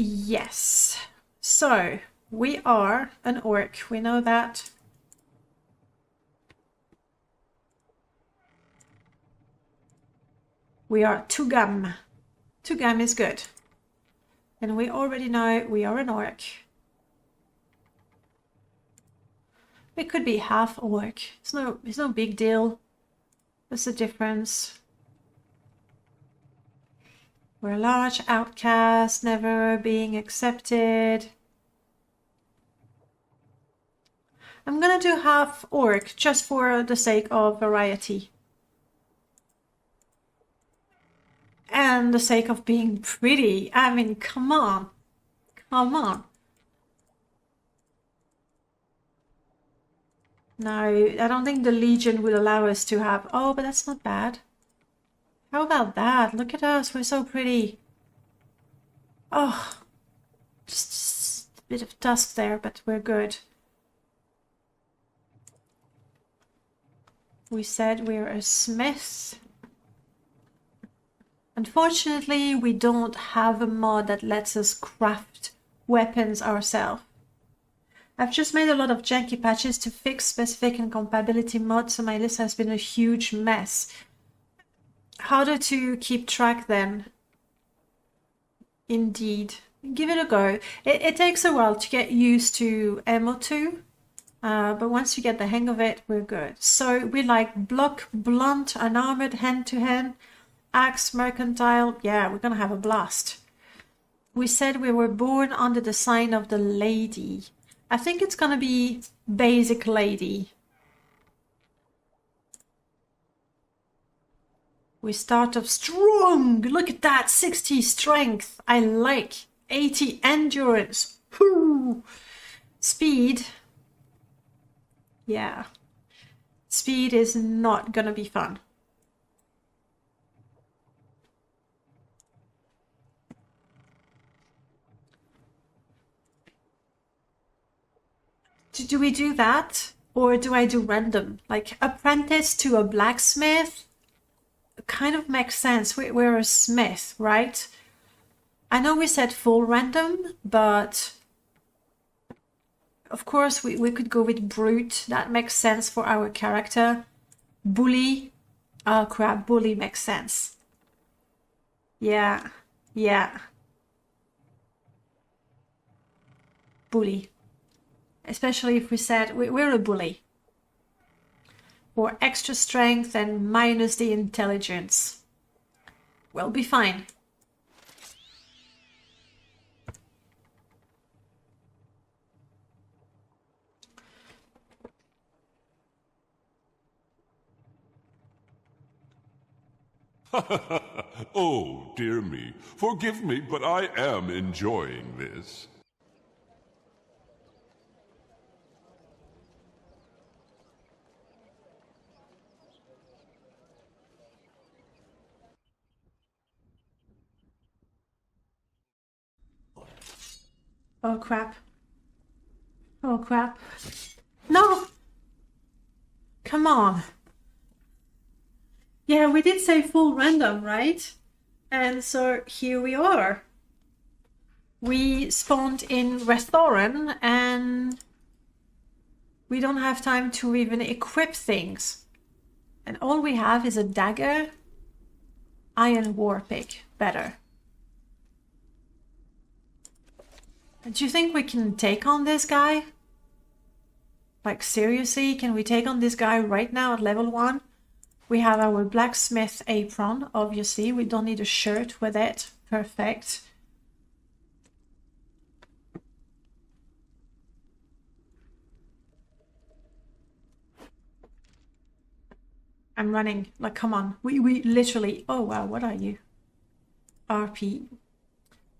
Yes. So, we are an orc. We know that. We are Tugam. Tugam is good. And we already know we are an orc. We could be half orc. It's no big deal. What's the difference? We're a large outcast, never being accepted. I'm gonna do half orc just for the sake of variety. And the sake of being pretty. I mean, come on. Come on. No, I don't think the Legion will allow us to have... Oh, but that's not bad. How about that? Look at us, we're so pretty. Oh, just a bit of dust there, but we're good. We said we're a smith. Unfortunately, we don't have a mod that lets us craft weapons ourselves. I've just made a lot of janky patches to fix specific and compatibility mods, so my list has been a huge mess. Harder to keep track then. Indeed. Give it a go. It takes a while to get used to MO2, but once you get the hang of it, we're good. So we like block, blunt, unarmored, hand-to-hand, axe, mercantile. Yeah, we're gonna have a blast. We said we were born under the sign of the lady. I think it's gonna be basic lady. We start off strong. Look at that, 60 strength. I like 80 endurance. Whoo! Speed. Yeah. Speed is not gonna be fun. Do we do that? Or do I do random? Like apprentice to a blacksmith? Kind of makes sense. We're a smith, right? I know we said full random, but of course we could go with brute. That makes sense for our character. Bully. Oh crap, bully makes sense. Yeah, yeah. Bully. Especially if we said we're a bully. Or extra strength and minus the intelligence. We'll be fine. Oh, dear me. Forgive me, but I am enjoying this. Oh crap. Oh crap. No! Come on. Yeah, we did say full random, right? And so here we are. We spawned in Rethoran and we don't have time to even equip things. And all we have is a dagger, iron war pick, better. Do you think we can take on this guy? Like seriously, can we take on this guy right now at level 1? We have our blacksmith apron, obviously. We don't need a shirt with it. Perfect. I'm running. Like, come on. We literally... Oh, wow. What are you? RP.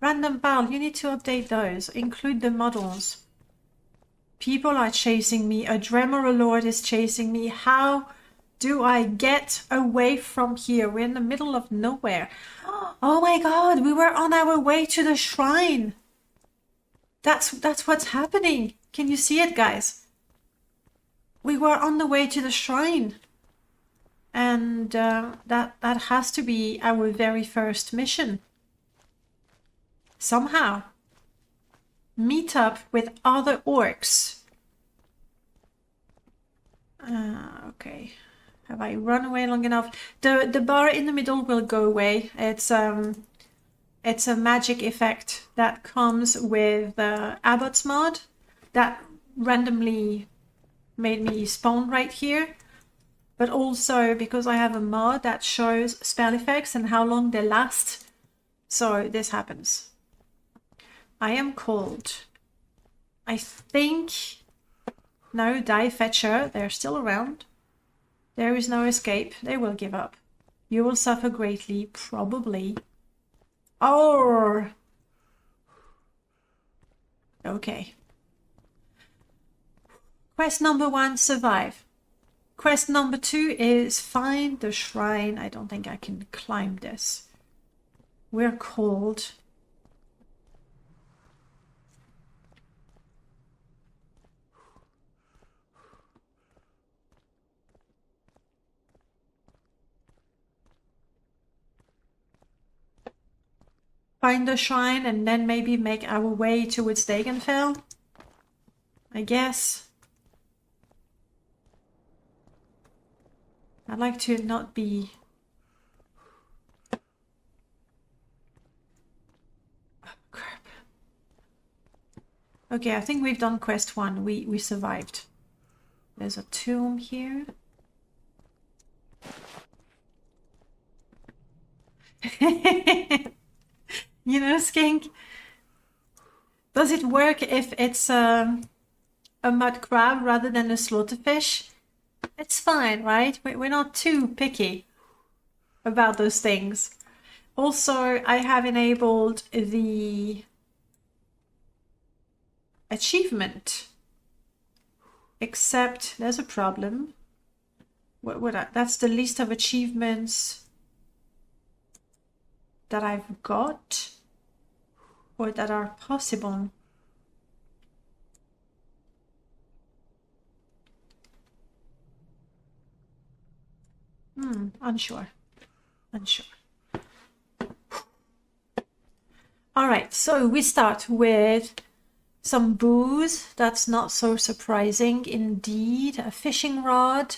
Random pal. You need to update those. Include the models. People are chasing me. A Dremor Lord is chasing me. How do I get away from here? We're in the middle of nowhere. Oh my god. We were on our way to the shrine. That's what's happening. Can you see it, guys? We were on the way to the shrine. And that has to be our very first mission. Somehow. meet up with other orcs. Okay. Have I run away long enough? The bar in the middle will go away. It's a magic effect that comes with the Abbot's mod that randomly made me spawn right here. But also because I have a mod that shows spell effects and how long they last. So this happens. I am cold. I think... No, Die Fetcher, they're still around. There is no escape. They will give up. You will suffer greatly, probably. Oh! Okay. Quest number 1, survive. Quest number 2 is find the shrine. I don't think I can climb this. We're cold. Find the shrine and then maybe make our way towards Dagon Fel, I guess. I'd like to not be... Oh, crap. Okay, I think we've done quest 1. We survived. There's a tomb here. You know, Skink, does it work if it's a mud crab rather than a slaughterfish? It's fine, right? We're not too picky about those things. Also, I have enabled the achievement, except there's a problem. That's the list of achievements that I've got or that are possible. Unsure. All right, so we start with some booze. That's not so surprising indeed. A fishing rod.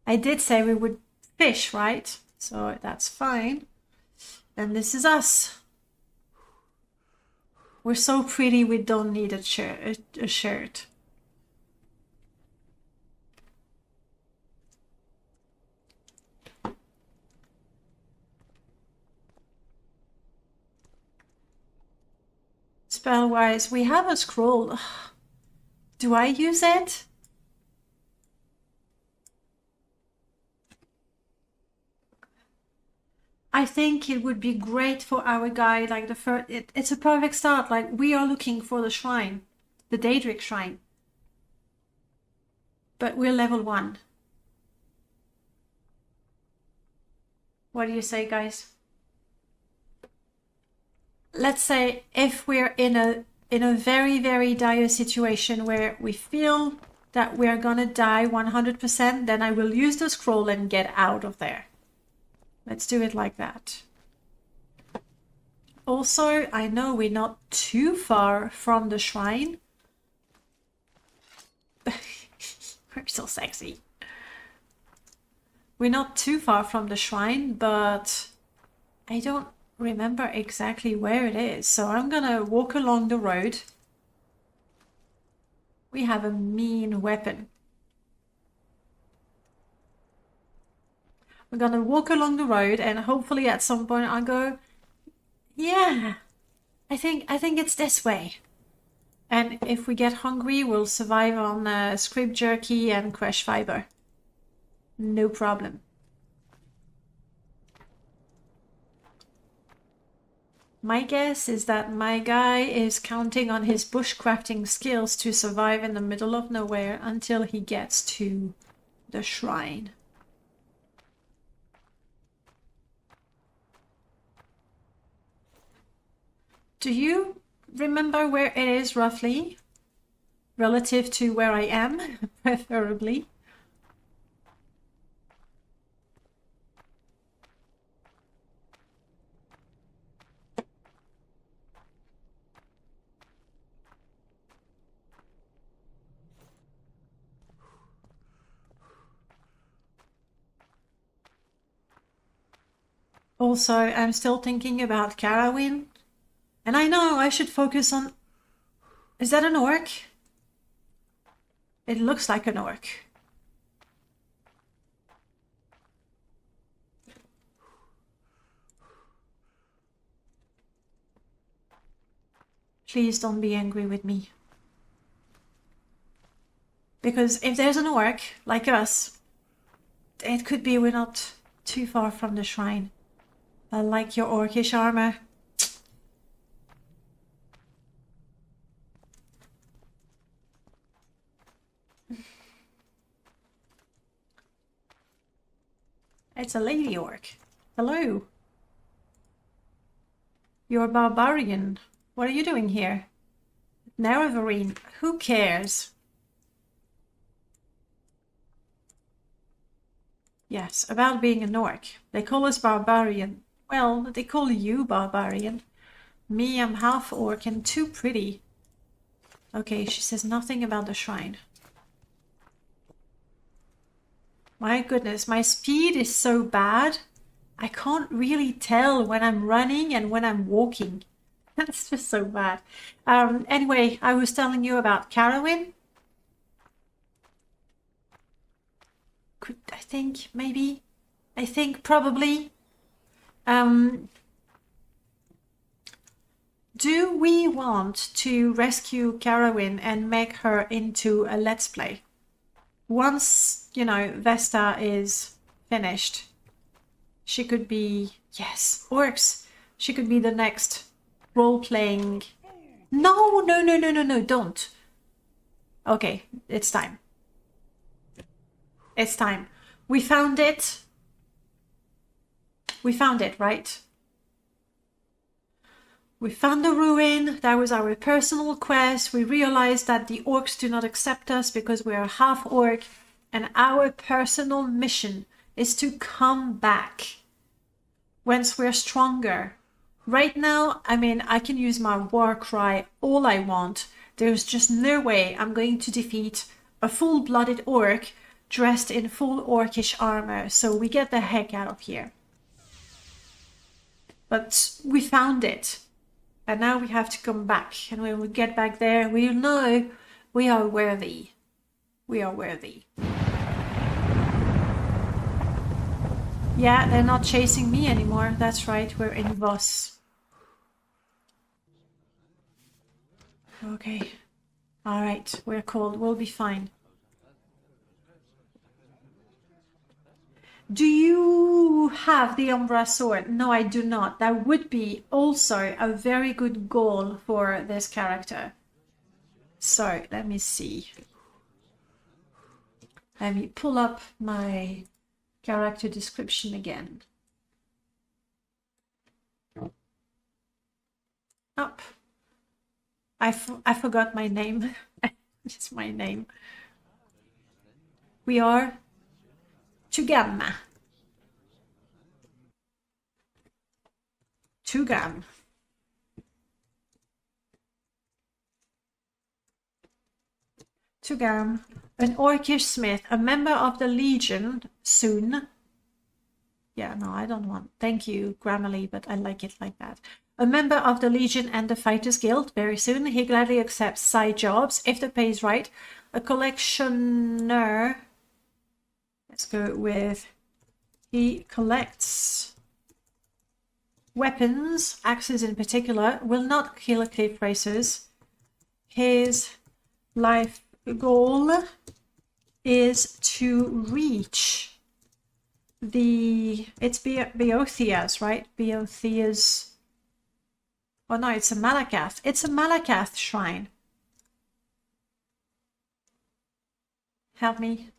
I did say we would fish, right? So that's fine. And this is us. We're so pretty we don't need a shirt. Spell-wise, we have a scroll. Do I use it? I think it would be great for our guy, like the first... It's a perfect start, like we are looking for the shrine. The Daedric Shrine. But we're level 1. What do you say, guys? Let's say if we're in a very, very dire situation where we feel that we're gonna die 100%, then I will use the scroll and get out of there. Let's do it like that. Also, I know we're not too far from the shrine. We're so sexy. We're not too far from the shrine, but I don't remember exactly where it is. So I'm gonna walk along the road. We have a mean weapon. We're gonna walk along the road and hopefully at some point I'll go, yeah, I think it's this way. And if we get hungry, we'll survive on script jerky and crush fiber. No problem. My guess is that my guy is counting on his bushcrafting skills to survive in the middle of nowhere until he gets to the shrine. Do you remember where it is roughly? Relative to where I am, preferably. Also, I'm still thinking about Carawin. And I know I should focus on... Is that an orc? It looks like an orc. Please don't be angry with me. Because if there's an orc, like us, it could be we're not too far from the shrine. I like your orcish armour. It's a lady orc. Hello. You're a barbarian. What are you doing here? Narravarine. Who cares? Yes, about being an orc. They call us barbarian. Well, they call you barbarian. Me, I'm half orc and too pretty. Okay, she says nothing about the shrine. My goodness, my speed is so bad. I can't really tell when I'm running and when I'm walking. That's just so bad. Anyway, I was telling you about Carawin. I think maybe. I think probably. Do we want to rescue Carawin and make her into a let's play? Once, you know, Vesta is finished, she could be, yes, orcs. She could be the next role-playing. No, don't. Okay, it's time. It's time. We found it. We found it, right? We found the ruin. That was our personal quest. We realized that the orcs do not accept us because we are half orc, and our personal mission is to come back once we're stronger. Right now, I mean, I can use my war cry all I want. There's just no way I'm going to defeat a full-blooded orc dressed in full orcish armor, so we get the heck out of here. But we found it. And now we have to come back. And when we get back there, we'll know we are worthy. We are worthy. Yeah, they're not chasing me anymore. That's right, we're in Voss. Okay. Alright, we're cold. We'll be fine. Do you have the Umbra sword? No, I do not. That would be also a very good goal for this character. So, let me see. Let me pull up my character description again. Up. I forgot my name. It's my name. We are Tugam. Tugam. Tugam, an Orcish Smith, a member of the Legion, soon. Yeah, no, I don't want. Thank you, Grammarly, but I like it like that. A member of the Legion and the Fighters Guild, very soon. He gladly accepts side jobs if the pay is right. A collectioner. Let's go with, he collects weapons, axes in particular, will not kill cliff racers. His life goal is to reach the, it's Beothia's, right? Beothia's, oh no, it's a Malacath. It's a Malacath Shrine. Help me.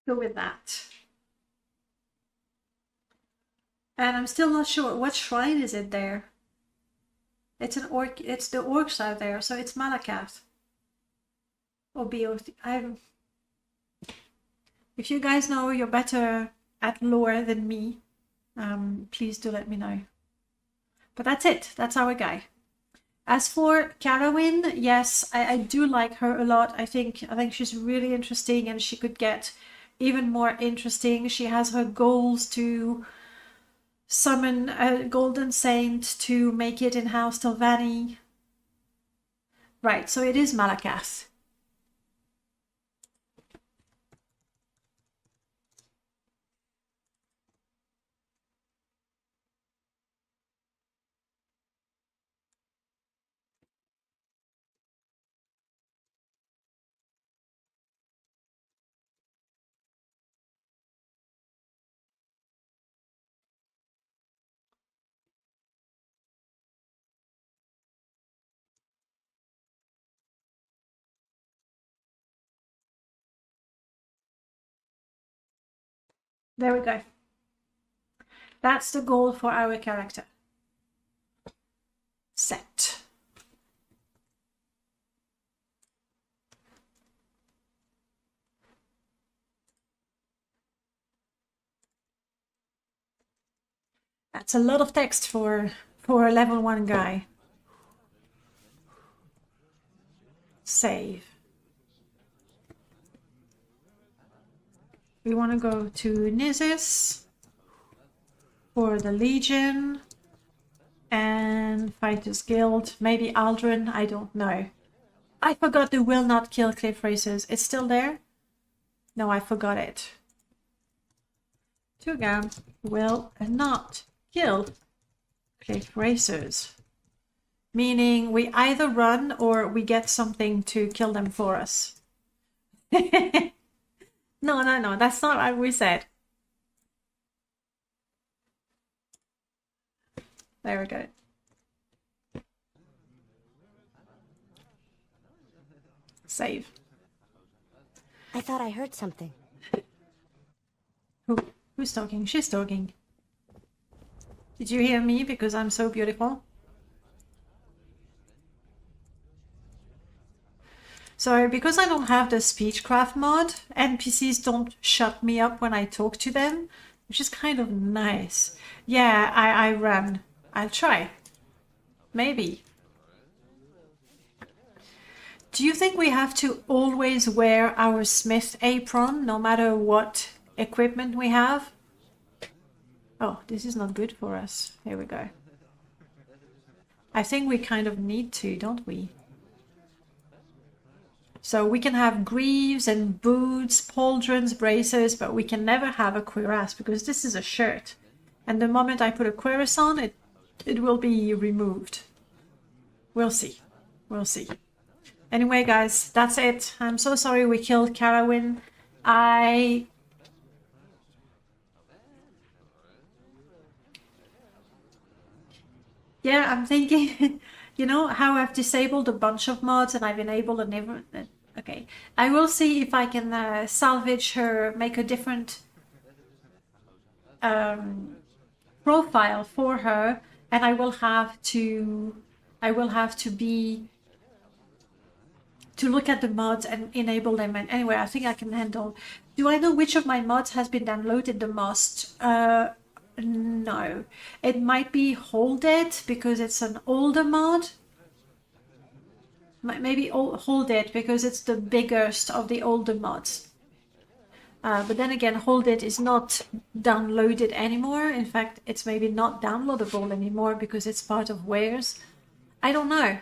Go with that. And I'm still not sure what shrine is it there. It's an orc. It's the orcs out there, so it's Malacath or Beoth. If you guys know you're better at lore than me, please do let me know. But that's it. That's our guy. As for Carowin, yes, I do like her a lot. I think she's really interesting, and she could get even more interesting. She has her goals to summon a golden saint to make it in House Telvanni. Right, so it is Malacath. There we go. That's the goal for our character. Set. That's a lot of text for a level 1 guy. Save. We want to go to Nizis for the Legion and Fighters Guild. Maybe Aldrin, I don't know. I forgot the will not kill cliff racers. It's still there? No, I forgot it. Tugam will not kill cliff racers. Meaning we either run or we get something to kill them for us. No, that's not what we said. There we go. Save. I thought I heard something. Who's talking? She's talking. Did you hear me because I'm so beautiful? So because I don't have the speechcraft mod, NPCs don't shut me up when I talk to them, which is kind of nice. Yeah, I run. I'll try. Maybe. Do you think we have to always wear our Smith apron no matter what equipment we have? Oh, this is not good for us. Here we go. I think we kind of need to, don't we? So we can have greaves and boots, pauldrons, bracers, but we can never have a cuirass because this is a shirt. And the moment I put a cuirass on, it will be removed. We'll see. We'll see. Anyway, guys, that's it. I'm so sorry we killed Carowin. Yeah, I'm thinking, you know, how I've disabled a bunch of mods and I've enabled a never. Okay, I will see if I can salvage her, make a different profile for her, and I will have to look at the mods and enable them. And anyway, I think I can handle. Do I know which of my mods has been downloaded the most? No, it might be Hold It because it's an older mod. Maybe Hold It because it's the biggest of the older mods. But then again, Hold It is not downloaded anymore. In fact, it's maybe not downloadable anymore because it's part of Wares. I don't know.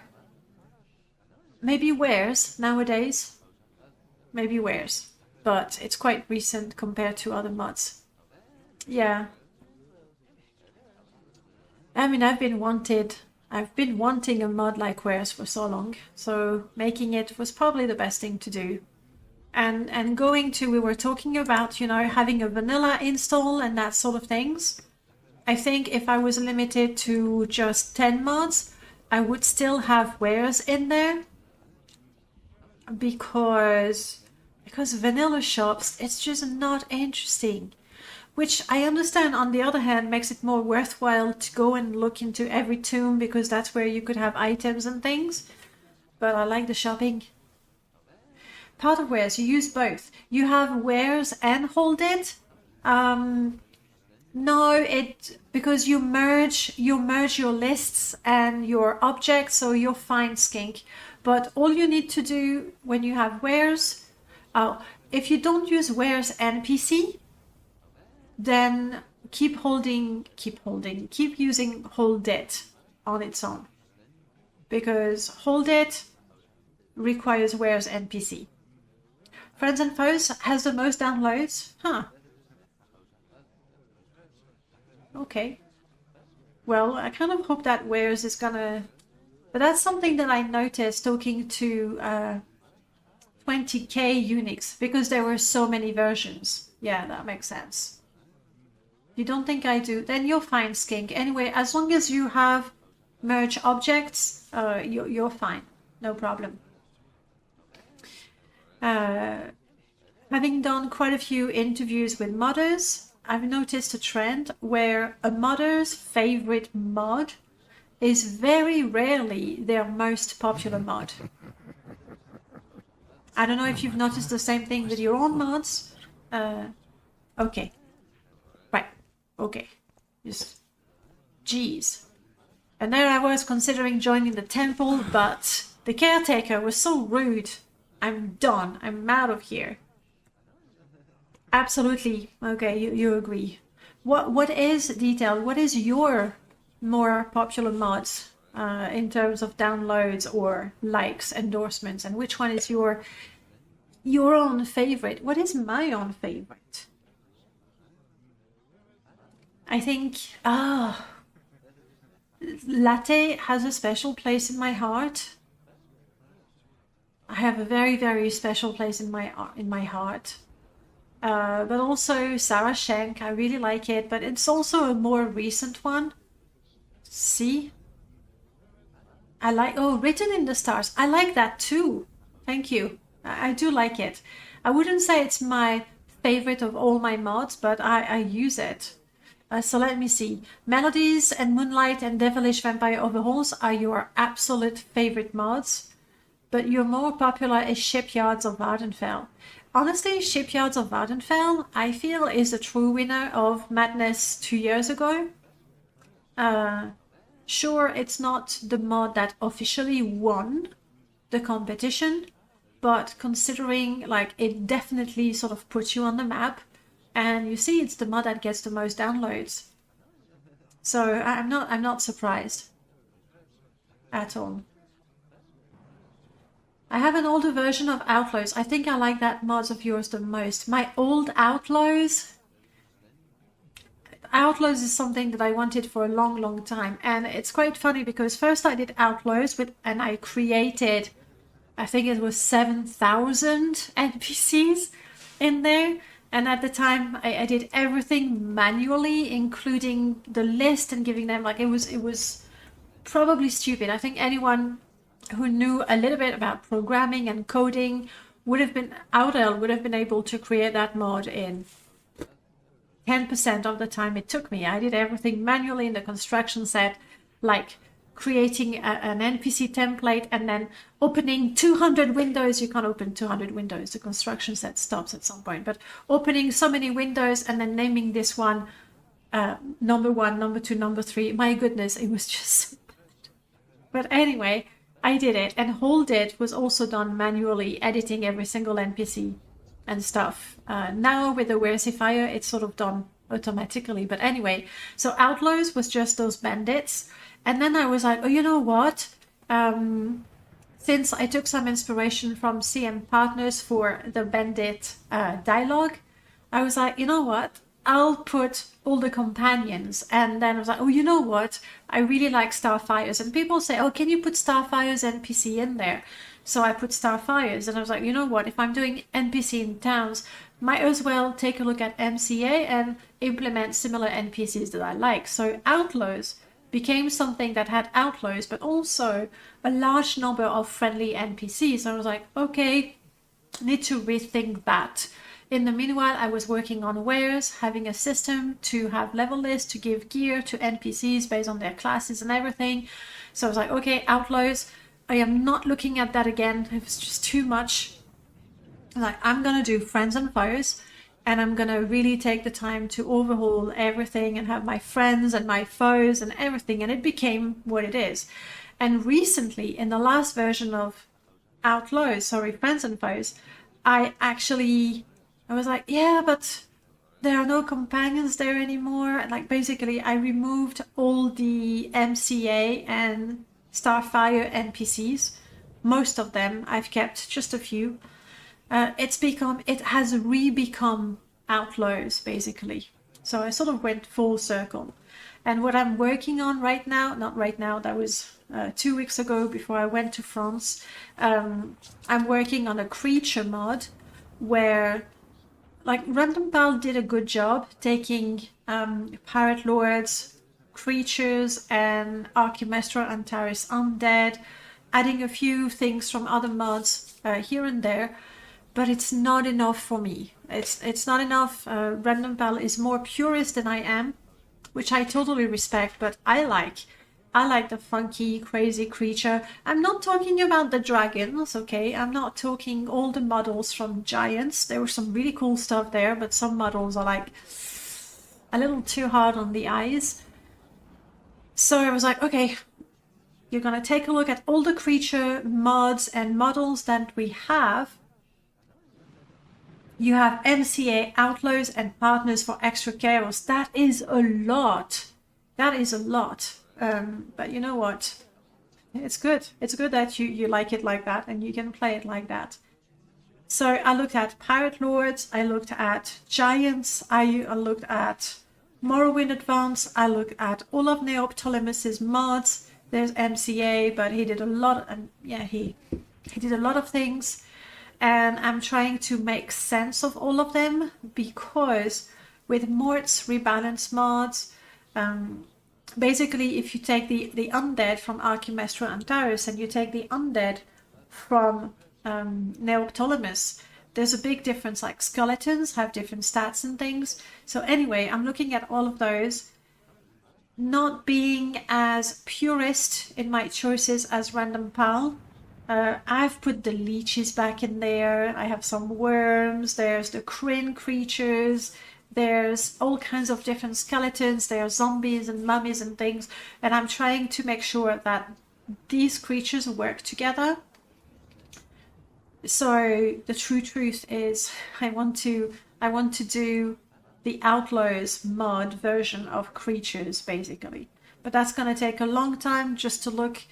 Maybe Wares nowadays. Maybe Wares. But it's quite recent compared to other mods. Yeah. I mean, I've been wanting a mod like Wares for so long, so making it was probably the best thing to do. And we were talking about, you know, having a vanilla install and that sort of things. I think if I was limited to just 10 mods, I would still have Wares in there. Because vanilla shops, it's just not interesting. Which I understand, on the other hand, makes it more worthwhile to go and look into every tomb because that's where you could have items and things. But I like the shopping. Part of wares, you use both. You have wares and hold it. No, because you merge your lists and your objects, so you're fine, Skink. But all you need to do when you have wares, if you don't use wares NPC, then keep using hold it on its own, because hold it requires wares NPC. Friends and Foes has the most downloads. Huh. Okay. Well, I kind of hope that wares is gonna... But that's something that I noticed talking to 20k Unix, because there were so many versions. Yeah, that makes sense. You don't think I do? Then you're fine, Skink. Anyway, as long as you have merge objects, you're fine. No problem. Having done quite a few interviews with modders, I've noticed a trend where a modder's favorite mod is very rarely their most popular mod. I don't know if you've noticed the same thing with your own mods. Okay. Right. Okay. Just... Jeez. And there I was considering joining the temple, but the caretaker was so rude. I'm done. I'm out of here. Absolutely. Okay, you agree. What is detailed? What is your more popular mods in terms of downloads or likes, endorsements, and which one is your own favorite? What is my own favorite? I think Latte has a special place in my heart. I have a very, very special place in my heart. But also Sarah Schenk, I really like it, but it's also a more recent one. See? I like, Written in the Stars. I like that too. Thank you. I do like it. I wouldn't say it's my favorite of all my mods, but I use it. So let me see. Melodies and Moonlight and Devilish Vampire Overhauls are your absolute favorite mods, but your more popular is Shipyards of Vardenfell. Honestly, Shipyards of Vardenfell, I feel, is the true winner of Madness 2 years ago. Sure, it's not the mod that officially won the competition, but considering like it definitely sort of puts you on the map, and you see it's the mod that gets the most downloads. So I'm not surprised at all. I have an older version of Outlaws. I think I like that mod of yours the most. My old Outlaws is something that I wanted for a long, long time. And it's quite funny because first I did Outlaws and I created, I think it was 7,000 NPCs in there. And at the time I did everything manually, including the list and giving them, like, it was probably stupid. I think anyone who knew a little bit about programming and coding would have been able to create that mod in 10% of the time it took me. I did everything manually in the construction set, like creating an NPC template and then opening 200 windows. You can't open 200 windows. The construction set stops at some point. But opening so many windows and then naming this one number 1, number 2, number 3. My goodness, it was just so bad. But anyway, I did it, and Hold It was also done manually, editing every single NPC and stuff. Now with the Versifier, it's sort of done automatically. But anyway, so Outlaws was just those bandits. And then I was like, oh, you know what? Since I took some inspiration from CM Partners for the bandit dialogue, I was like, you know what? I'll put all the companions. And then I was like, oh, you know what? I really like Starfires. And people say, oh, can you put Starfires NPC in there? So I put Starfires. And I was like, you know what? If I'm doing NPC in towns, might as well take a look at MCA and implement similar NPCs that I like. So Outlaws became something that had Outlaws, but also a large number of friendly NPCs. So I was like, okay, need to rethink that. In the meanwhile, I was working on wares, having a system to have level lists, to give gear to NPCs based on their classes and everything. So I was like, okay, Outlaws, I am not looking at that again. It was just too much. Like, I'm gonna do friends and foes, and I'm gonna really take the time to overhaul everything and have my friends and my foes and everything, and it became what it is. And recently, in the last version of Friends and Foes, I was like, yeah, but there are no companions there anymore. And like, basically, I removed all the MCA and Starfire NPCs. Most of them, I've kept just a few. It has re-become Outlaws, basically. So I sort of went full circle. And what I'm working on right now, not right now, that was 2 weeks ago before I went to France, I'm working on a creature mod where, like, Random Pal did a good job taking Pirate Lords, creatures, and Archimestra and Taris Undead, adding a few things from other mods here and there, but it's not enough for me. It's not enough. Random Pal is more purist than I am, which I totally respect, but I like the funky, crazy creature. I'm not talking about the dragons, okay? I'm not talking all the models from Giants. There was some really cool stuff there, but some models are like a little too hard on the eyes. So I was like, okay, you're gonna take a look at all the creature mods and models that we have. You have MCA, Outlaws, and Partners for extra chaos. That is a lot. That is a lot. But you know what? It's good. It's good that you like it like that and you can play it like that. So I looked at Pirate Lords, I looked at Giants, I looked at Morrowind Advance, I looked at all of Neoptolemus's mods. There's MCA, but he did a lot, and yeah, he did a lot of things. And I'm trying to make sense of all of them, because with Mort's rebalance mods, basically if you take the undead from Archimestra and Taris and you take the undead from Neoptolemus, there's a big difference. Like, skeletons have different stats and things. So anyway, I'm looking at all of those, not being as purist in my choices as Random Pal. I've put the leeches back in there. I have some worms. There's the Kryn creatures. There's all kinds of different skeletons. There are zombies and mummies and things. And I'm trying to make sure that these creatures work together. So the true truth is I want to do the Outlaws mod version of creatures, basically. But that's going to take a long time just to look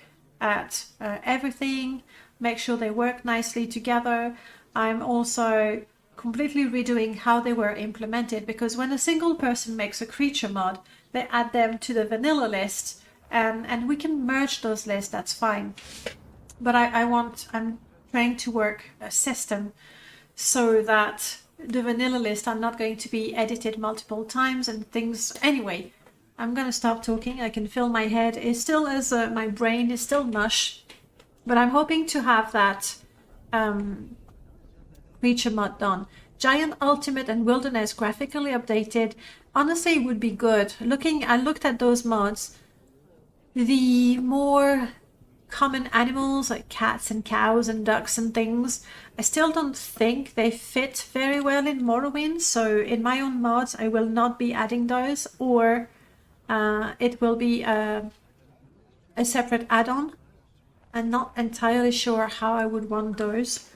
at everything, make sure they work nicely together. I'm also completely redoing how they were implemented, because when a single person makes a creature mod, they add them to the vanilla list, and we can merge those lists, that's fine. But I'm trying to work a system so that the vanilla list are not going to be edited multiple times and things. Anyway, I'm gonna stop talking. I can feel my head is still my brain is still mush, but I'm hoping to have that creature mod done. Giant Ultimate and Wilderness graphically updated. Honestly, would be good. I looked at those mods. The more common animals like cats and cows and ducks and things, I still don't think they fit very well in Morrowind. So in my own mods, I will not be adding those, or it will be a separate add-on. I'm not entirely sure how I would want those.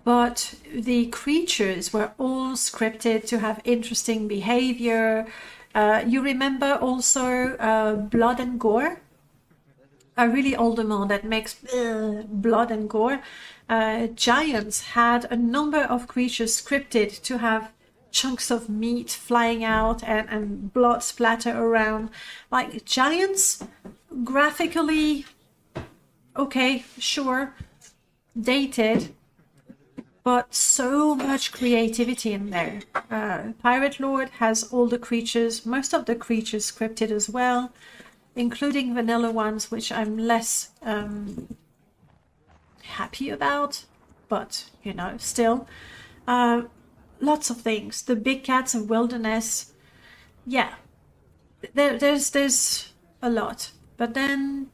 But the creatures were all scripted to have interesting behavior. You remember also Blood and Gore? A really old mod that makes blood and gore. Giants had a number of creatures scripted to have chunks of meat flying out and blood splatter around. Like, Giants, graphically, okay, sure, dated, but so much creativity in there. Pirate Lord has all the creatures, most of the creatures scripted as well, including vanilla ones, which I'm less happy about, but, you know, still. Lots of things. The big cats of Wilderness, yeah, there's a lot. But then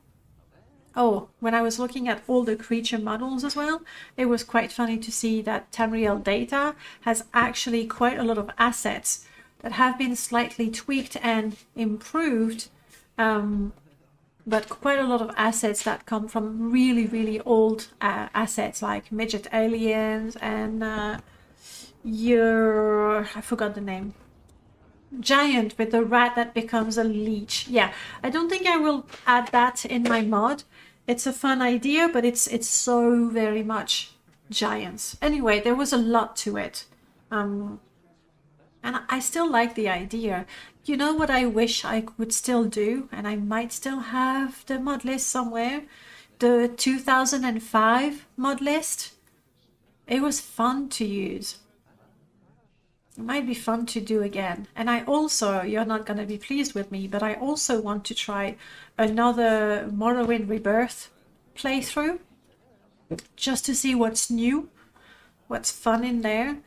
Oh, when I was looking at all the creature models as well, it was quite funny to see that Tamriel Data has actually quite a lot of assets that have been slightly tweaked and improved, but quite a lot of assets that come from really, really old assets like midget aliens and I forgot the name. Giant with the rat that becomes a leech. Yeah, I don't think I will add that in my mod. It's a fun idea, but it's so very much giants. Anyway, there was a lot to it. And I still like the idea. You know what I wish I would still do, and I might still have the mod list somewhere? The 2005 mod list. It was fun to use. It might be fun to do again. And I also, you're not going to be pleased with me, but I also want to try another Morrowind Rebirth playthrough, just to see what's new, what's fun in there.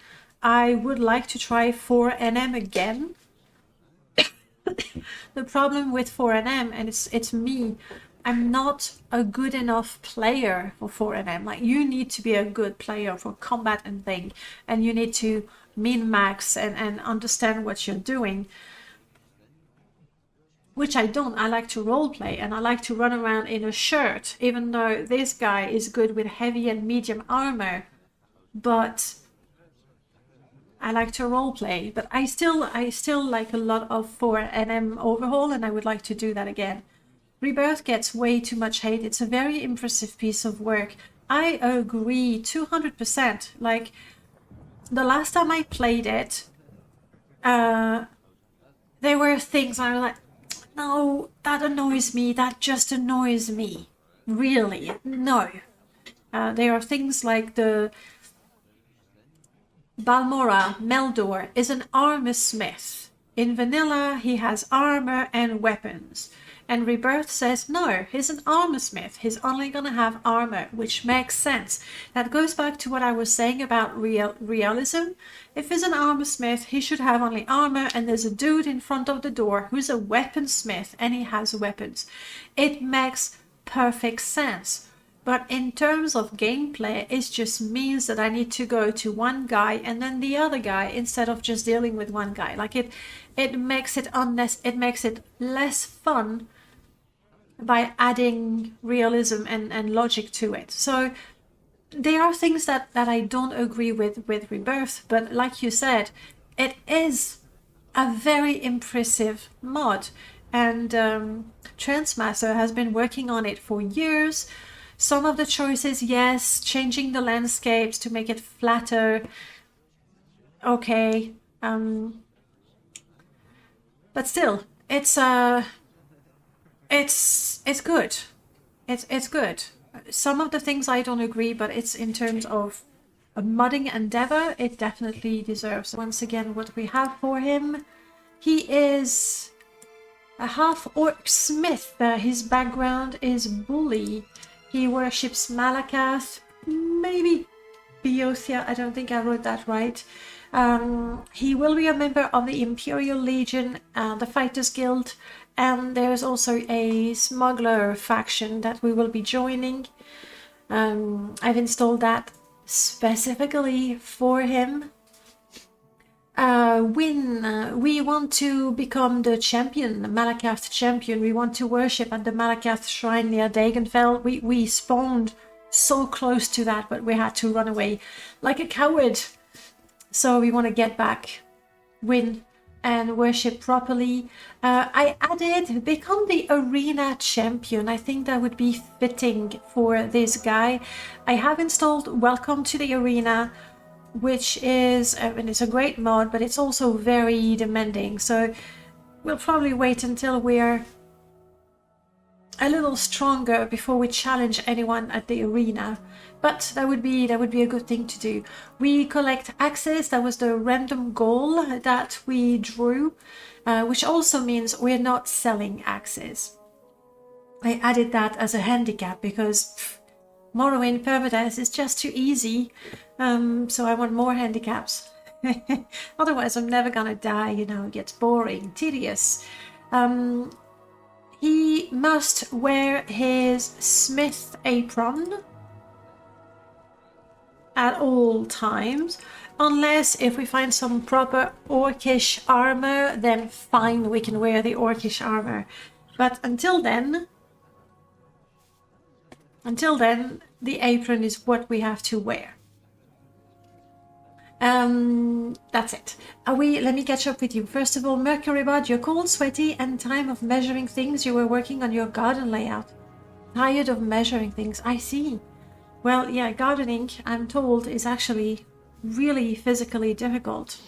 I would like to try 4NM again. The problem with 4NM, and it's me, I'm not a good enough player for 4NM. Like, you need to be a good player for combat and thing, and you need to min-max and understand what you're doing, which I don't. I like to roleplay and I like to run around in a shirt, even though this guy is good with heavy and medium armor, but I like to roleplay. But I still like a lot of 4NM overhaul, and I would like to do that again. Rebirth gets way too much hate. It's a very impressive piece of work. I agree 200%. Like, the last time I played it, there were things I was like, no, that annoys me. That just annoys me. Really, no. There are things like the Balmora Meldor is an armor smith. In vanilla, he has armor and weapons. And Rebirth says, no, he's an armor smith. He's only going to have armor, which makes sense. That goes back to what I was saying about realism. If he's an armor smith, he should have only armor, and there's a dude in front of the door who's a weaponsmith, and he has weapons. It makes perfect sense. But in terms of gameplay, it just means that I need to go to one guy and then the other guy instead of just dealing with one guy. Like, it makes it less fun by adding realism and logic to it. So there are things that I don't agree with Rebirth, but like you said, it is a very impressive mod, and Transmaster has been working on it for years. Some of the choices, yes, changing the landscapes to make it flatter, okay, but still, it's good. It's good. Some of the things I don't agree, but it's in terms of a modding endeavor, it definitely deserves. Once again, what we have for him, he is a Half-Orc Smith. His background is bully. He worships Malacath, maybe Beothia, I don't think I wrote that right. He will be a member of the Imperial Legion, the Fighters Guild, and there's also a Smuggler Faction that we will be joining. I've installed that specifically for him. When we want to become the champion, the Malacath Champion, we want to worship at the Malacath Shrine near Dagon Fel. We spawned so close to that, but we had to run away like a coward. So we want to get back, win, and worship properly. I added become the arena champion. I think that would be fitting for this guy. I have installed Welcome to the Arena, which is, and it's a great mod, but it's also very demanding. So we'll probably wait until we're a little stronger before we challenge anyone at the arena. But that would be a good thing to do. We collect axes. That was the random goal that we drew, which also means we're not selling axes. I added that as a handicap because Morrowind permadeath is just too easy. So I want more handicaps. Otherwise I'm never gonna die, you know, it gets boring, tedious. He must wear his smith apron at all times, unless if we find some proper orcish armour, then fine, we can wear the orcish armour. But until then, the apron is what we have to wear. That's it. Let me catch up with you. First of all, Mercury Bud, you're cold, sweaty, and time of measuring things. You were working on your garden layout. Tired of measuring things. I see. Well, yeah, gardening, I'm told, is actually really physically difficult.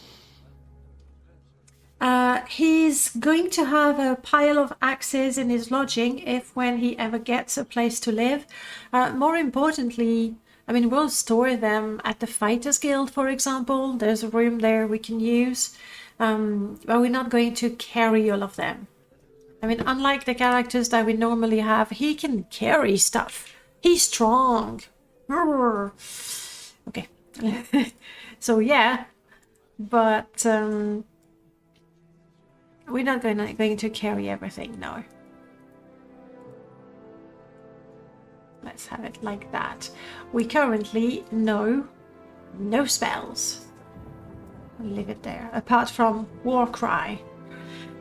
He's going to have a pile of axes in his lodging if when he ever gets a place to live. More importantly, I mean, we'll store them at the Fighters Guild, for example. There's a room there we can use. But we're not going to carry all of them. I mean, unlike the characters that we normally have, he can carry stuff. He's strong. Okay. So, yeah. But we're not going to carry everything, no. Let's have it like that. We currently know no spells. I'll leave it there, apart from Warcry.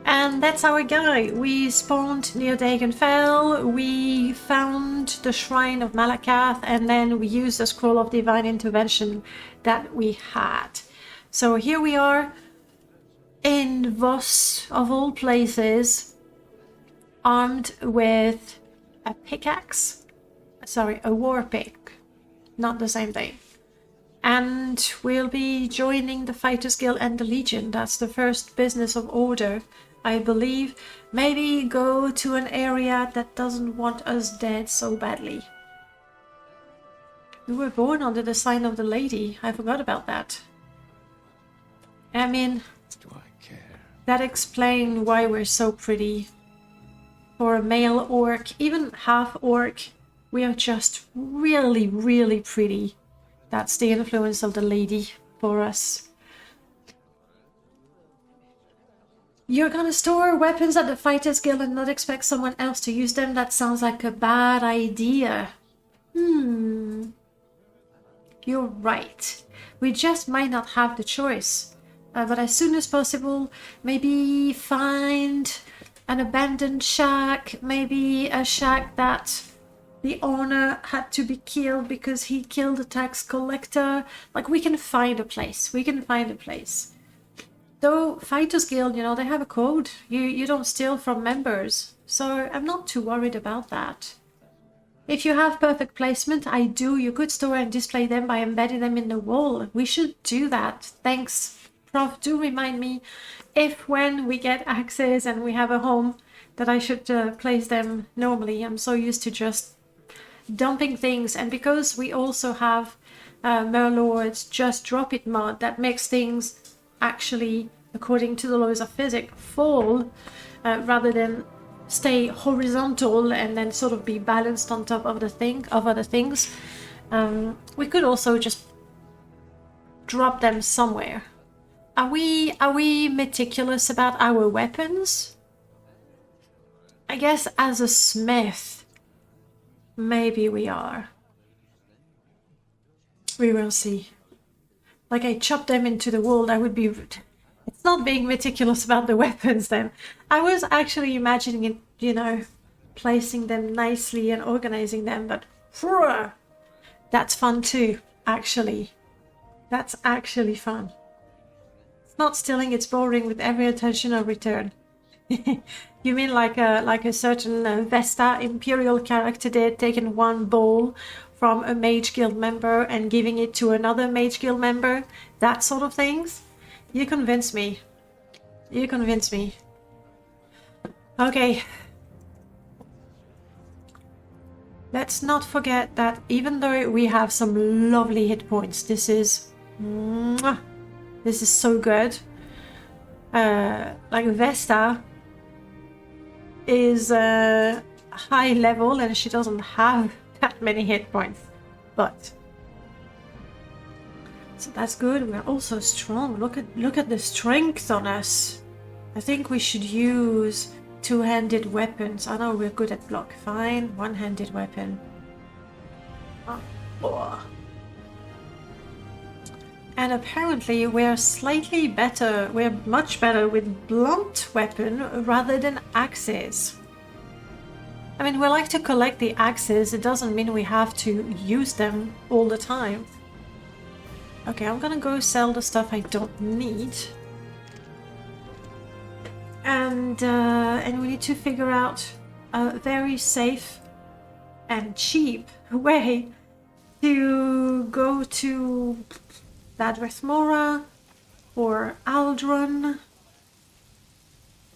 And that's our guy. We spawned near Dagon Fel, we found the Shrine of Malacath, and then we used the Scroll of Divine Intervention that we had. So here we are in Voss, of all places, armed with a pickaxe. Sorry, a war pick. Not the same thing. And we'll be joining the Fighters Guild and the Legion. That's the first business of order, I believe. Maybe go to an area that doesn't want us dead so badly. We were born under the sign of the lady. I forgot about that. I mean, Do I care? that explains why we're so pretty. For a male orc, even half orc, we are just really, really pretty. That's the influence of the lady for us. You're gonna store weapons at the Fighters Guild and not expect someone else to use them? That sounds like a bad idea. You're right. We just might not have the choice. But as soon as possible, maybe find an abandoned shack, maybe a shack that the owner had to be killed because he killed a tax collector. Like, we can find a place. We can find a place. Though Fighters Guild, you know, they have a code. You don't steal from members. So I'm not too worried about that. If you have perfect placement, I do. You could store and display them by embedding them in the wall. We should do that. Thanks, Prof. Do remind me if when we get access and we have a home that I should place them normally. I'm so used to just dumping things, and because we also have Merlord's Just Drop It mod that makes things actually, according to the laws of physics, fall rather than stay horizontal and then sort of be balanced on top of the other things. We could also just drop them somewhere. Are we meticulous about our weapons? I guess as a smith, maybe we are. We will see. Like, I chop them into the wall, that would be rude. It's not being meticulous about the weapons then. I was actually imagining it, you know, placing them nicely and organizing them, but that's fun too, actually. That's actually fun. It's not stealing, it's boring with every attentional return. You mean like a certain Vesta Imperial character did, taking one bowl from a Mage Guild member and giving it to another Mage Guild member? That sort of things? You convince me. You convince me. Okay. Let's not forget that even though we have some lovely hit points, this is so good. Like Vesta is high level and she doesn't have that many hit points, but so that's good. We're also strong. Look at the strength on us. I think we should use two-handed weapons. I know we're good at block. Fine, one-handed weapon. Oh. And apparently we're slightly better, we're much better with blunt weapon rather than axes. I mean, we like to collect the axes, it doesn't mean we have to use them all the time. Okay, I'm gonna go sell the stuff I don't need. And we need to figure out a very safe and cheap way to go to Dadrethmora or Aldrun.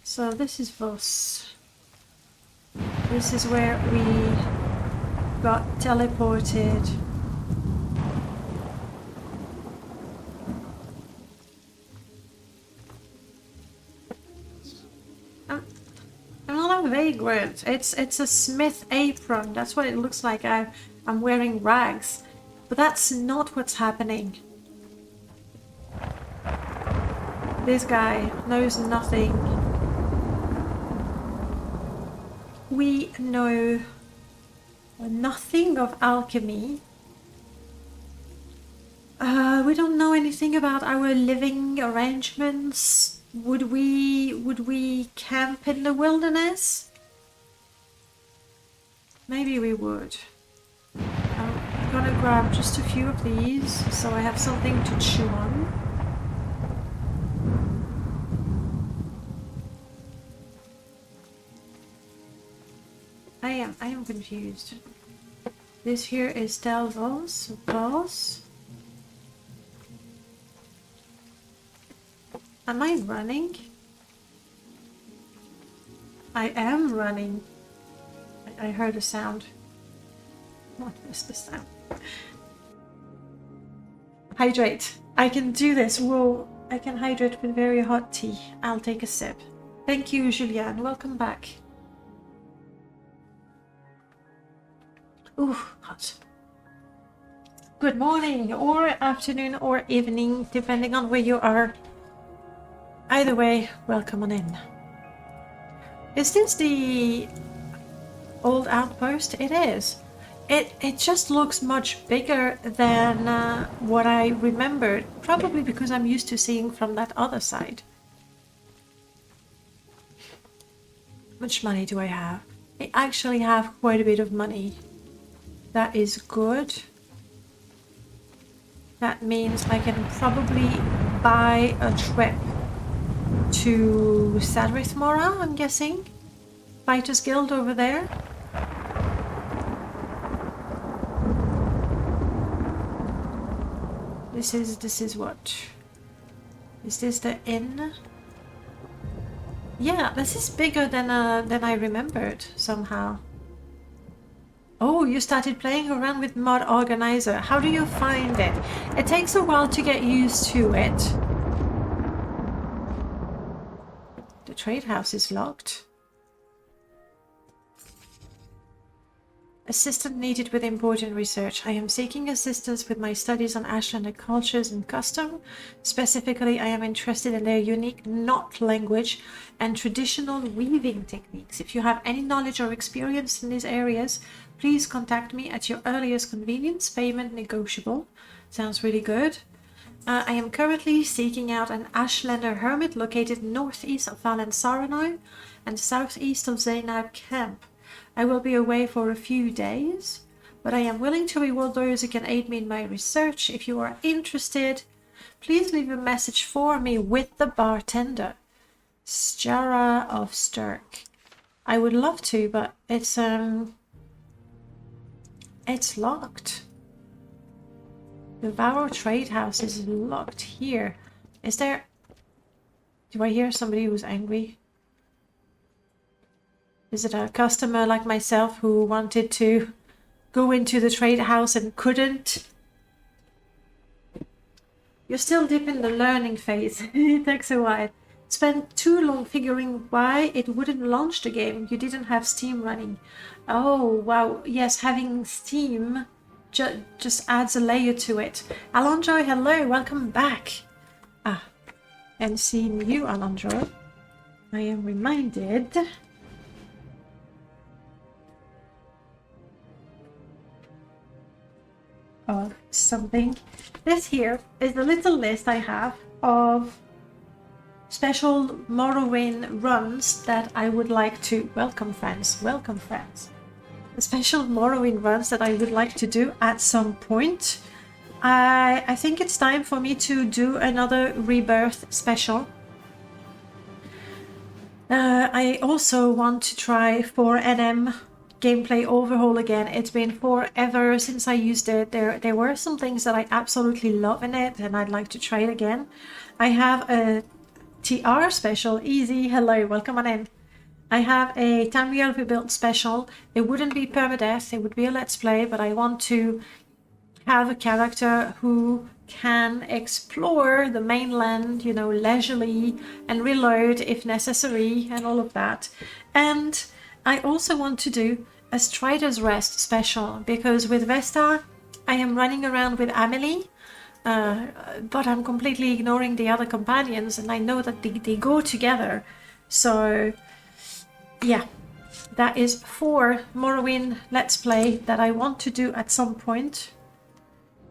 So this is Voss. This is where we got teleported. I'm not a vagrant. It's a Smith apron. That's what it looks like. I'm wearing rags. But that's not what's happening. This guy knows nothing. We know nothing of alchemy. We don't know anything about our living arrangements. Would we camp in the wilderness? Maybe we would. I'm gonna grab just a few of these so I have something to chew on. I am confused. This here is Delvos, Voss. Am I running? I am running. I heard a sound. What is the sound? Hydrate. I can do this. Whoa. I can hydrate with very hot tea. I'll take a sip. Thank you, Julianne. Welcome back. Ooh, hot. Good morning, or afternoon, or evening, depending on where you are. Either way, welcome on in. Is this the old outpost? It is. It just looks much bigger than what I remembered, probably because I'm used to seeing from that other side. How much money do I have? I actually have quite a bit of money. That is good. That means I can probably buy a trip to Sadrithmora, I'm guessing. Fighters Guild over there. This is what? Is this the inn? Yeah, this is bigger than I remembered somehow. Oh, you started playing around with Mod Organizer. How do you find it? It takes a while to get used to it. The trade house is locked. Assistant needed with important research. I am seeking assistance with my studies on Ashlander cultures and custom. Specifically, I am interested in their unique knot language and traditional weaving techniques. If you have any knowledge or experience in these areas, please contact me at your earliest convenience. Payment negotiable. Sounds really good. I am currently seeking out an Ashlander hermit located northeast of Valen Saranoi and southeast of Zainab Camp. I will be away for a few days, but I am willing to reward those who can aid me in my research. If you are interested, please leave a message for me with the bartender. Stjara of Sturk. I would love to, but it's locked. The Varro Trade House is locked here. Is there... Do I hear somebody who's angry? Is it a customer like myself who wanted to go into the trade house and couldn't? You're still deep in the learning phase. It takes a while. Spent too long figuring why it wouldn't launch the game. You didn't have Steam running. Oh, wow. Yes, having Steam just adds a layer to it. Alonjo, hello. Welcome back. And seeing you, Alonjo, I am reminded of something. This here is the little list I have of special Morrowind runs that I would like to welcome friends. The special Morrowind runs that I would like to do at some point. I think it's time for me to do another Rebirth special. I also want to try 4NM gameplay overhaul again. It's been forever since I used it. There were some things that I absolutely love in it, and I'd like to try it again. I have a TR special. Easy, hello, welcome on in. I have a Tamriel Rebuilt special. It wouldn't be permadeath, it would be a let's play, but I want to have a character who can explore the mainland, you know, leisurely and reload if necessary and all of that. And I also want to do a Strider's Rest special, because with Vesta I am running around with Amelie, but I'm completely ignoring the other companions, and I know that they go together. So yeah, that is 4 Morrowind Let's Play that I want to do at some point.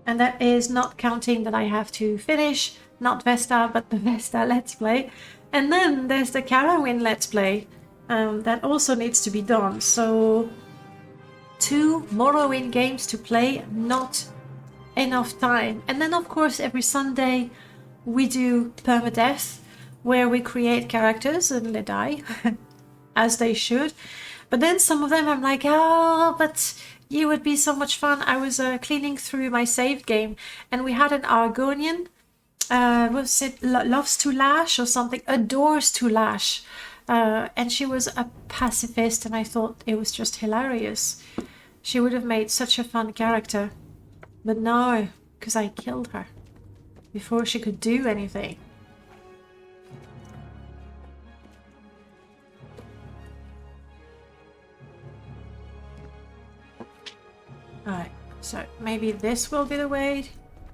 And that is not counting that I have to finish, not Vesta, but the Vesta Let's Play. And then there's the Carowin Let's Play that also needs to be done. So 2 Morrowind games to play, not enough time. And then of course every Sunday we do permadeath, where we create characters and they die, as they should. But then some of them I'm like, oh, but it would be so much fun. I was cleaning through my saved game, and we had an Argonian, was it loves to lash or something, adores to lash, and she was a pacifist, and I thought it was just hilarious. She would have made such a fun character, but no, because I killed her before she could do anything. Alright, so maybe this will be the way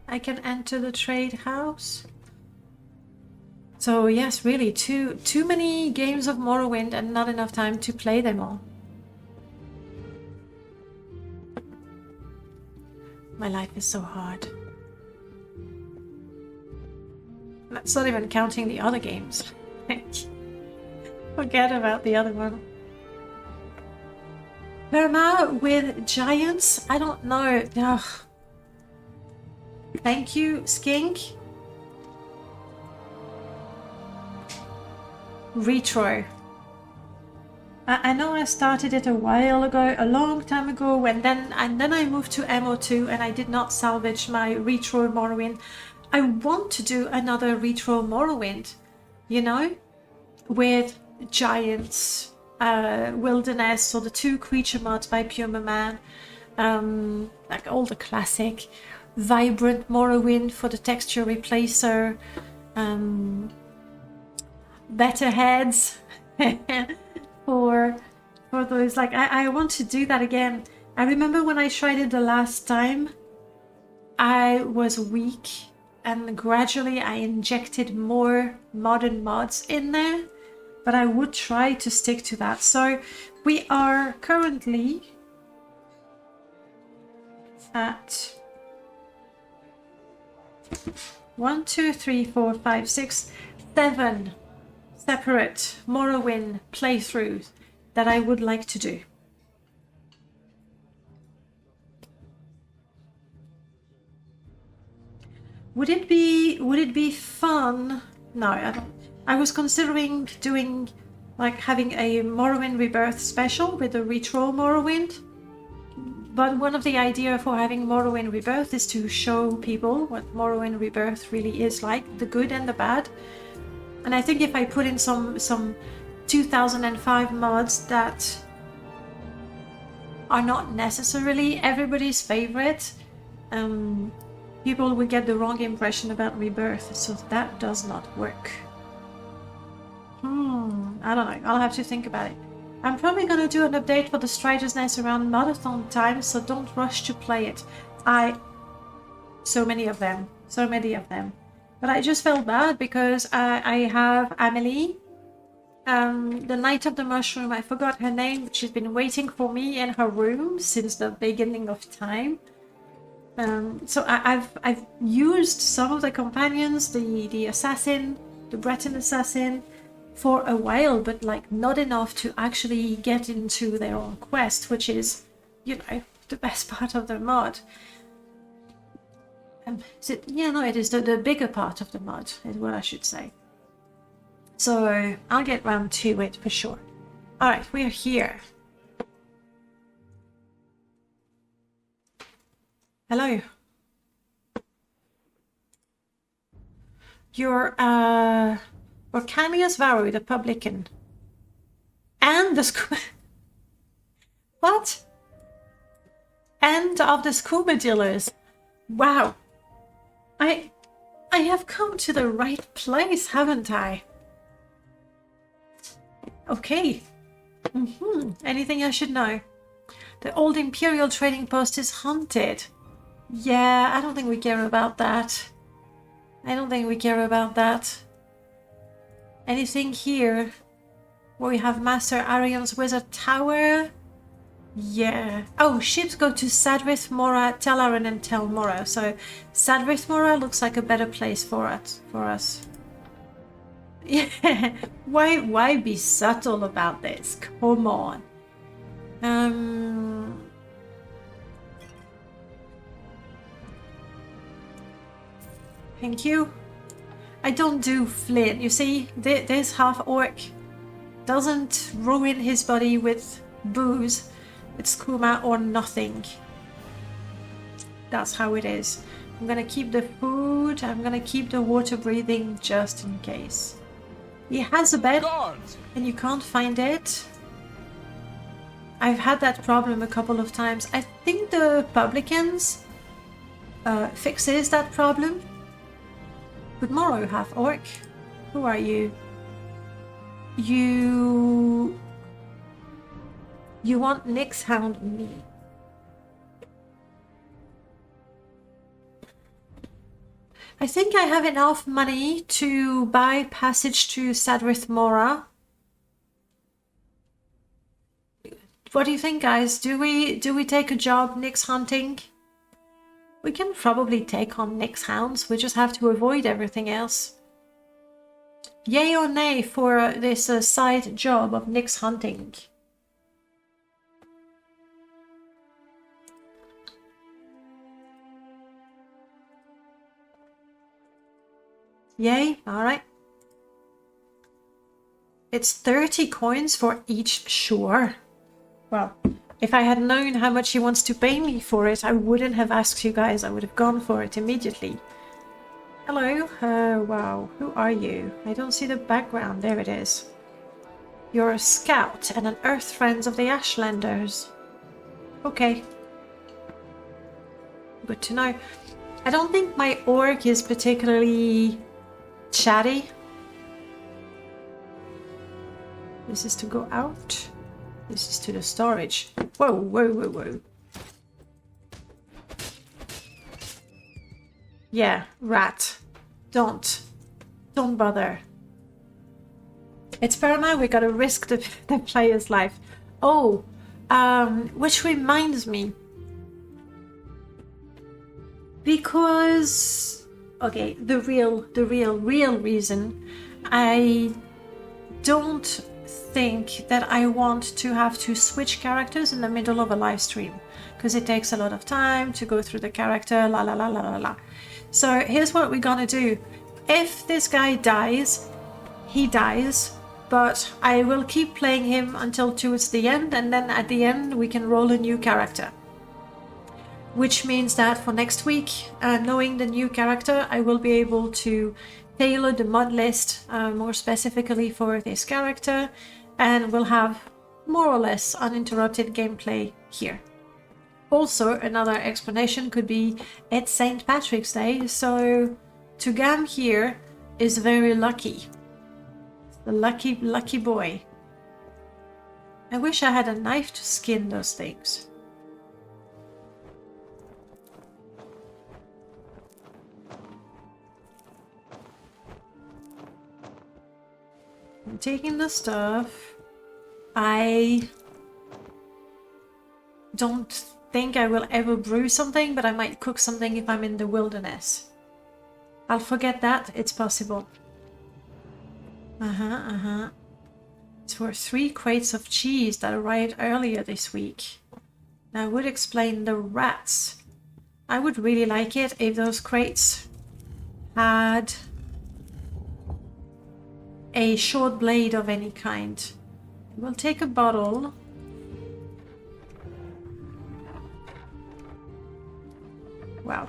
I can enter the trade house. So yes, really, too many games of Morrowind and not enough time to play them all. My life is so hard. That's not even counting the other games. Forget about the other one. Perma with giants? I don't know. Ugh. Thank you, Skink. Retro. I know I started it a while ago, a long time ago, and then I moved to MO2 and I did not salvage my retro Morrowind. I want to do another retro Morrowind, you know, with giants. Wilderness, or the 2 creature mods by Puma Man, like all the classic, vibrant Morrowind for the texture replacer, better heads for those. Like I want to do that again. I remember when I tried it the last time, I was weak, and gradually I injected more modern mods in there. But I would try to stick to that. So we are currently at 1, 2, 3, 4, 5, 6, 7 separate Morrowind playthroughs that I would like to do. Would it be fun? No, I don't. I was considering doing, like, having a Morrowind Rebirth special with a retro Morrowind. But one of the ideas for having Morrowind Rebirth is to show people what Morrowind Rebirth really is like, the good and the bad. And I think if I put in some 2005 mods that are not necessarily everybody's favorite, people will get the wrong impression about Rebirth, so that does not work. I don't know. I'll have to think about it. I'm probably going to do an update for the Strider's Nest around marathon time, so don't rush to play it. So many of them. But I just felt bad because I have Amelie, the Knight of the Mushroom. I forgot her name, but she's been waiting for me in her room since the beginning of time. So I've used some of the companions, the assassin, the Breton assassin, for a while, but like not enough to actually get into their own quest, which is, you know, the best part of the mod. It is the bigger part of the mod, is what I should say. So I'll get round to it for sure. Alright, we're here. Hello. You're Orcanius Varro, the publican. And the what? And of the scuba dealers. Wow. I have come to the right place, haven't I? Okay. Anything I should know? The old Imperial trading post is haunted. Yeah, I don't think we care about that. I don't think we care about that. Anything here? Where we have Master Arion's Wizard Tower? Yeah. Oh, ships go to Sadrith, Mora, Tel Aran and Tel Mora. So Sadrith Mora looks like a better place for us. Yeah. Why be subtle about this? Come on. Thank you. I don't do flint. You see, this half-orc doesn't ruin his body with booze. It's kuma or nothing. That's how it is. I'm gonna keep the food. I'm gonna keep the water breathing just in case. He has a bed and you can't find it. I've had that problem a couple of times. I think the publicans fixes that problem. Good morrow, half-orc. Who are you? You want Nyx Hound me. I think I have enough money to buy passage to Sadrith Mora. What do you think, guys? Do we take a job Nyx hunting? We can probably take on Nyx Hounds. We just have to avoid everything else. Yay or nay for this side job of Nyx hunting? Yay, alright. It's 30 coins for each shore. Well, if I had known how much he wants to pay me for it, I wouldn't have asked you guys. I would have gone for it immediately. Hello. Wow. Who are you? I don't see the background. There it is. You're a scout and an Earth Friends of the Ashlanders. Okay. Good to know. I don't think my orc is particularly chatty. This is to go out. This is to the storage. Whoa, whoa, whoa, whoa. Yeah, rat. Don't bother. It's perma, we gotta risk the player's life. Oh, which reminds me. Because, okay, the real reason I don't think that I want to have to switch characters in the middle of a live stream, because it takes a lot of time to go through the character, la la la la la la. So here's what we're gonna do. If this guy dies, he dies, but I will keep playing him until towards the end, and then at the end we can roll a new character. Which means that for next week, knowing the new character, I will be able to tailor the mod list more specifically for this character, and we'll have more or less uninterrupted gameplay here. Also, another explanation could be it's St. Patrick's Day, so Tugam here is very lucky. The lucky boy. I wish I had a knife to skin those things. I'm taking the stuff. I don't think I will ever brew something, but I might cook something if I'm in the wilderness. I'll forget that. It's possible. It's for 3 crates of cheese that arrived earlier this week. That would explain the rats. I would really like it if those crates had a short blade of any kind. We'll take a bottle. Wow.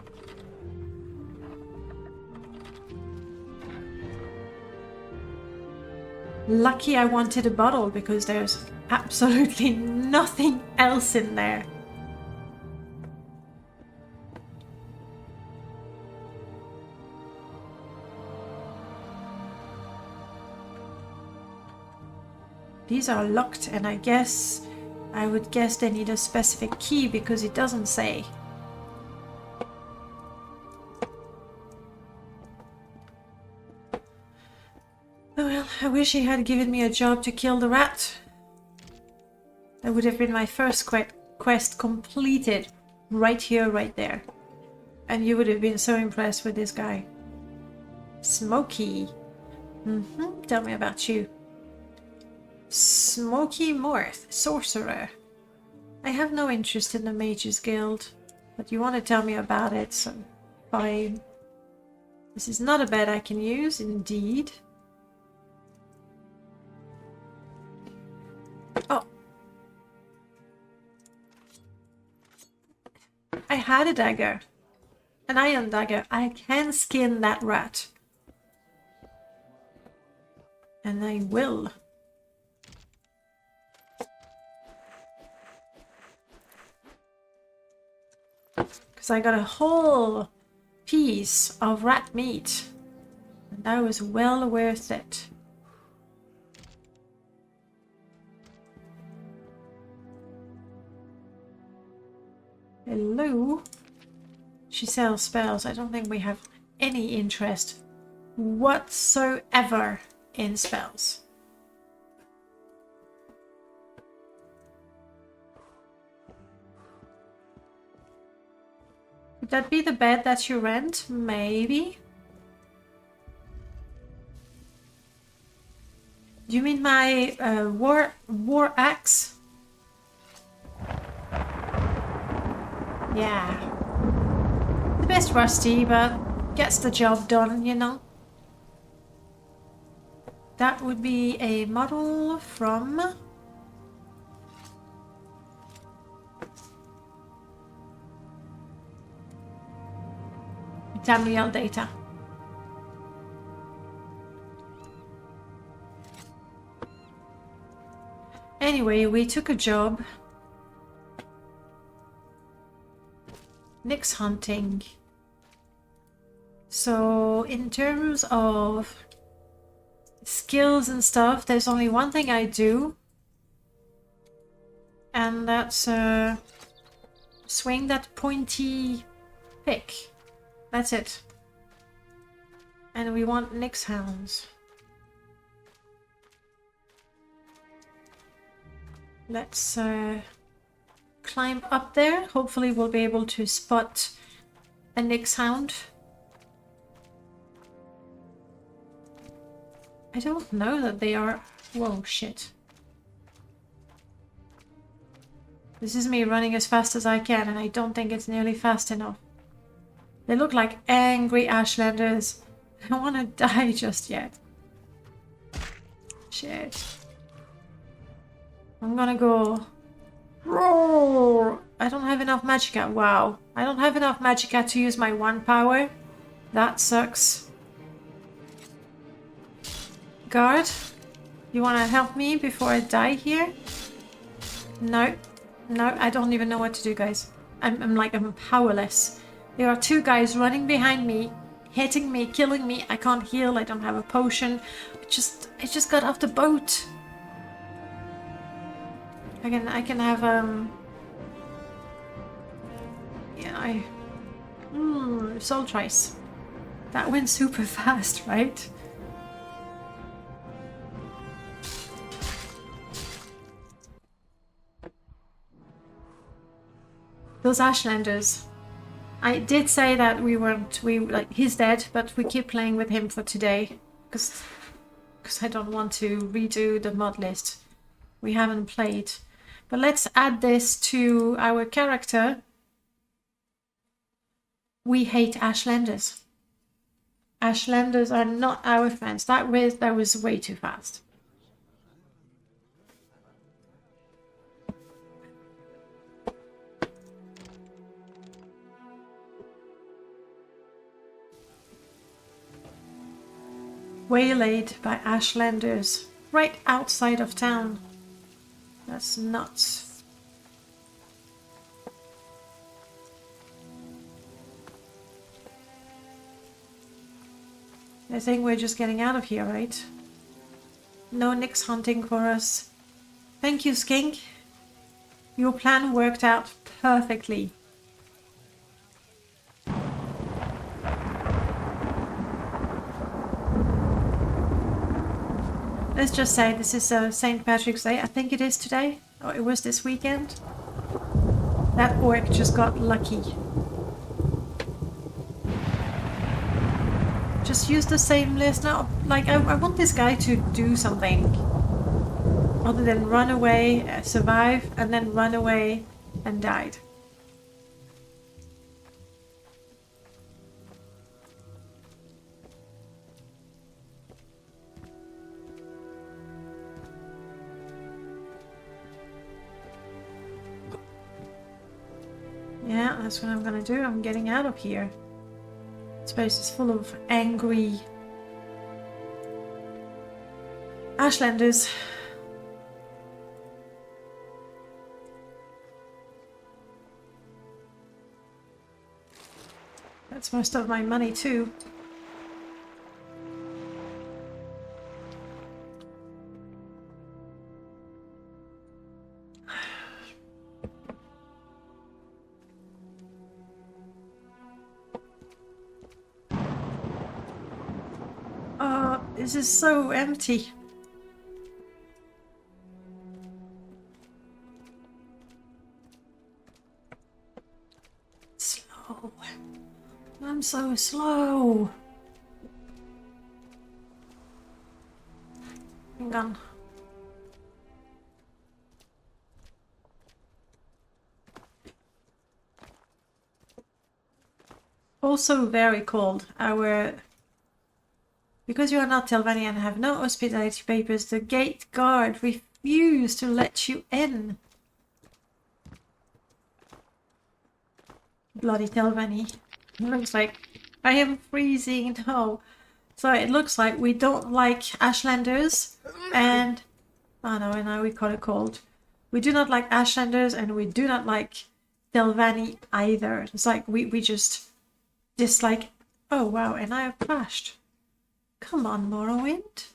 Lucky I wanted a bottle because there's absolutely nothing else in there. These are locked, and I would guess they need a specific key because it doesn't say. Oh well, I wish he had given me a job to kill the rat. That would have been my first quest completed. Right here, right there. And you would have been so impressed with this guy. Smokey. Tell me about you. Smoky Morth, sorcerer. I have no interest in the Mages Guild, but you want to tell me about it, so fine. This is not a bed I can use, indeed. Oh. I had a dagger. An iron dagger. I can skin that rat. And I will. Because I got a whole piece of rat meat. And that was well worth it. Hello? She sells spells. I don't think we have any interest whatsoever in spells. Would that be the bed that you rent? Maybe. Do you mean my war axe? Yeah. The best rusty, but gets the job done, you know. That would be a model from... Tamriel data. Anyway, we took a job. Nyx hunting. So in terms of skills and stuff, there's only one thing I do. And that's swing that pointy pick. That's it. And we want Nyx hounds. Let's climb up there. Hopefully we'll be able to spot a Nyx hound. I don't know that they are... Whoa, shit. This is me running as fast as I can, and I don't think it's nearly fast enough. They look like angry Ashlanders. I don't want to die just yet. Shit. I'm gonna go... Roar! I don't have enough magicka. Wow. I don't have enough magicka to use my 1 power. That sucks. Guard, you want to help me before I die here? No. No, I don't even know what to do, guys. I'm powerless. There are 2 guys running behind me, hitting me, killing me. I can't heal. I don't have a potion. I just got off the boat. I can have yeah, soul trice. That went super fast, right? Those Ashlanders. I did say that he's dead, but we keep playing with him for today. Because I don't want to redo the mod list. We haven't played. But let's add this to our character. We hate Ashlanders. Ashlanders are not our friends. That was way too fast. Waylaid by Ashlanders right outside of town. That's nuts. I think we're just getting out of here, right? No Nick's hunting for us. Thank you, Skink. Your plan worked out perfectly. Let's just say this is St. Patrick's Day. I think it is today. Or it was this weekend. That orc just got lucky. Just use the same list now. Like, I want this guy to do something. Other than run away, survive, and then run away and died. Yeah, that's what I'm gonna do. I'm getting out of here. This place is full of angry Ashlanders. That's most of my money too. This is so empty. Slow. I'm so slow. Hang on. Also very cold. Because you are not Telvanni and have no hospitality papers, the gate guard refused to let you in. Bloody Telvanni. Looks like I am freezing. No. So it looks like we don't like Ashlanders and... Oh no, and now we caught it cold. We do not like Ashlanders and we do not like Telvanni either. It's like we just dislike... Oh wow, and I have crashed. Come on, Morrowind.